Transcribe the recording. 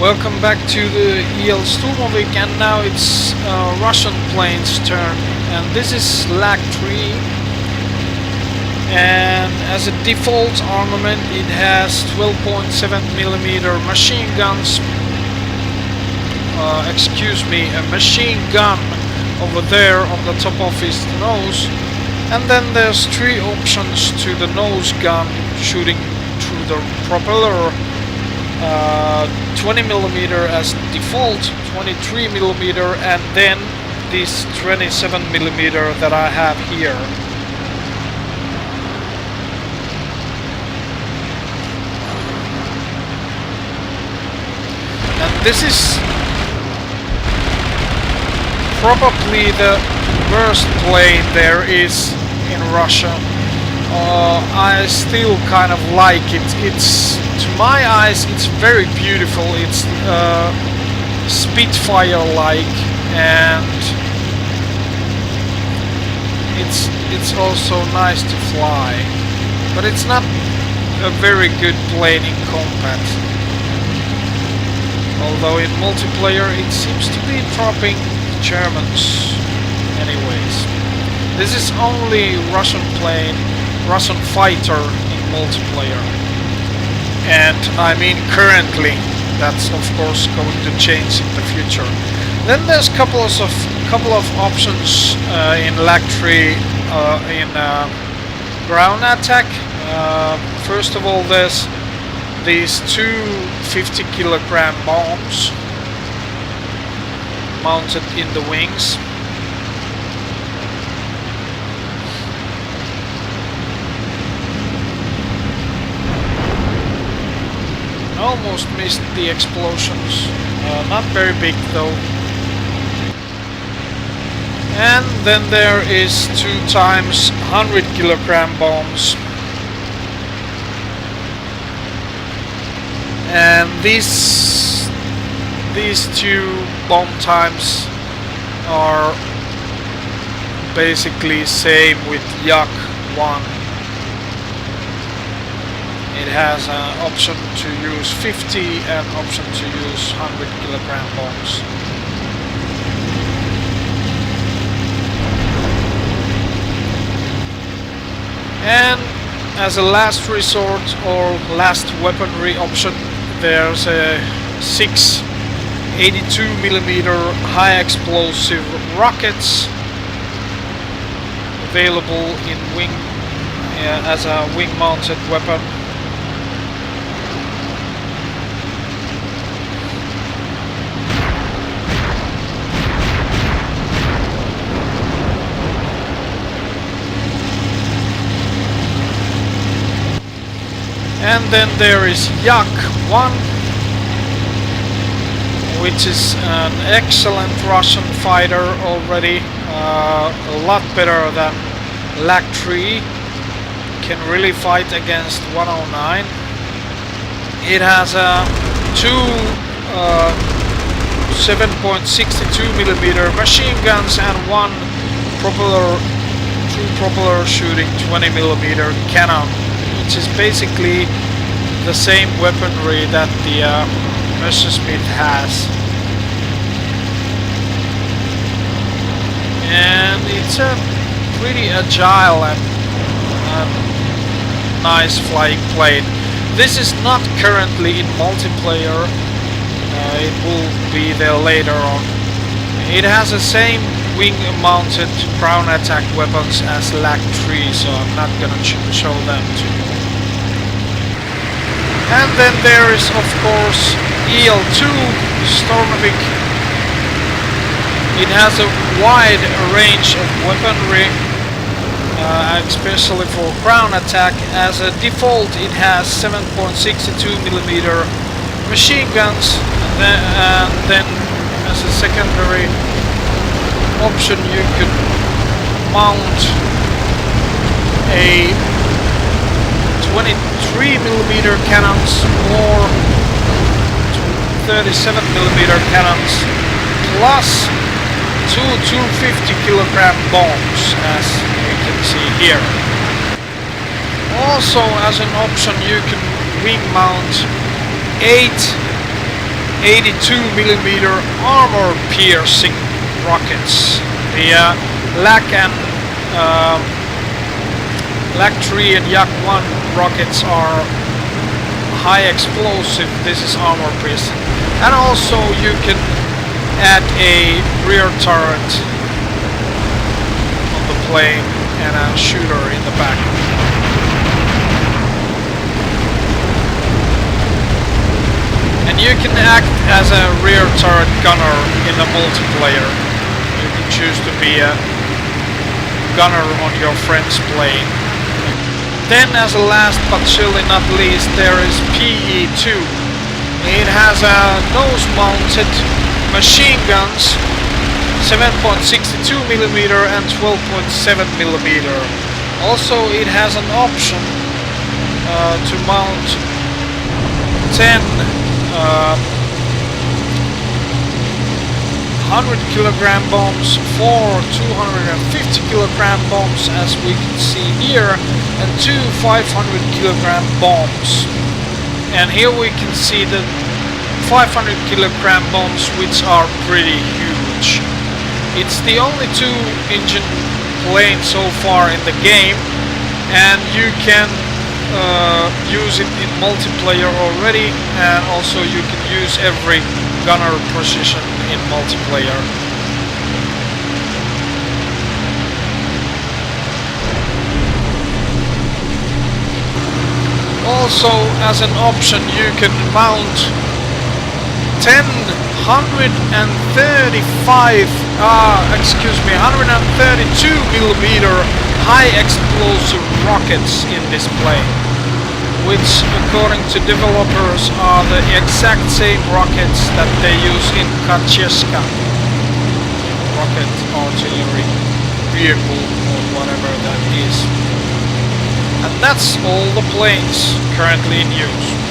Welcome back to the EL Sturmovik, and now it's Russian plane's turn, and this is Lag 3. And as a default armament it has 12.7mm machine guns, a machine gun over there on the top of his nose, and then there's three options to the nose gun shooting through the propeller. 20mm as default, 23mm, and then this 27mm that I have here. And this is probably the worst plane there is in Russia. I still kind of like it. It's, to my eyes, it's very beautiful. It's Spitfire-like, and it's also nice to fly. But it's not a very good plane in combat. Although in multiplayer it seems to be dropping Germans. Anyways, this is only Russian plane. Russian fighter in multiplayer, and I mean currently. That's of course going to change in the future. Then there's couple of options in Lag 3 in ground attack. First of all, there's these two 50-kilogram bombs mounted in the wings. Almost missed the explosions, not very big though. And then there is 2 times 100-kilogram bombs, and these two bomb times are basically same with Yak 1. It has an option to use 50 and option to use 100-kilogram bombs. And as a last resort or last weaponry option, there's a 6 82mm high explosive rockets available in wing as a wing-mounted weapon. And then there is Yak 1, which is an excellent Russian fighter already, a lot better than Lag 3, can really fight against 109. It has two 7.62mm machine guns and one true propeller shooting 20mm cannon, which is basically the same weaponry that the Messerschmitt has. And it's a pretty agile and nice flying plane. This is not currently in multiplayer. It will be there later on. It has the same wing-mounted ground attack weapons as Lag 3, so I'm not gonna show them to you. And then there is of course EL2 Sturmovik. It has a wide range of weaponry, especially for ground attack. As a default it has 7.62mm machine guns, and then as a secondary option you could mount a 23mm cannons or 37mm cannons plus two 250-kilogram bombs, as you can see here. Also, as an option, you can wing mount 8 82mm armor-piercing rockets. The LAC-3 and Yak-1 rockets are high explosive. This is armor-piercing. And also you can add a rear turret on the plane and a shooter in the back. And you can act as a rear turret gunner in the multiplayer. You can choose to be a gunner on your friend's plane. Then as a last but surely not least, there is PE-2. It has a nose-mounted machine guns, 7.62mm and 12.7mm. Also it has an option to mount 10 100kg bombs, 4 250kg bombs as we can see here, and 2 500kg bombs. And here we can see the 500kg bombs, which are pretty huge. It's the only 2-engine plane so far in the game, and you can use it in multiplayer already, and also you can use every gunner position in multiplayer. Also, as an option, you can mount 10 132mm high explosive rockets in this plane, which according to developers are the exact same rockets that they use in Kachieska rocket artillery vehicle or whatever that is. And that's all the planes currently in use.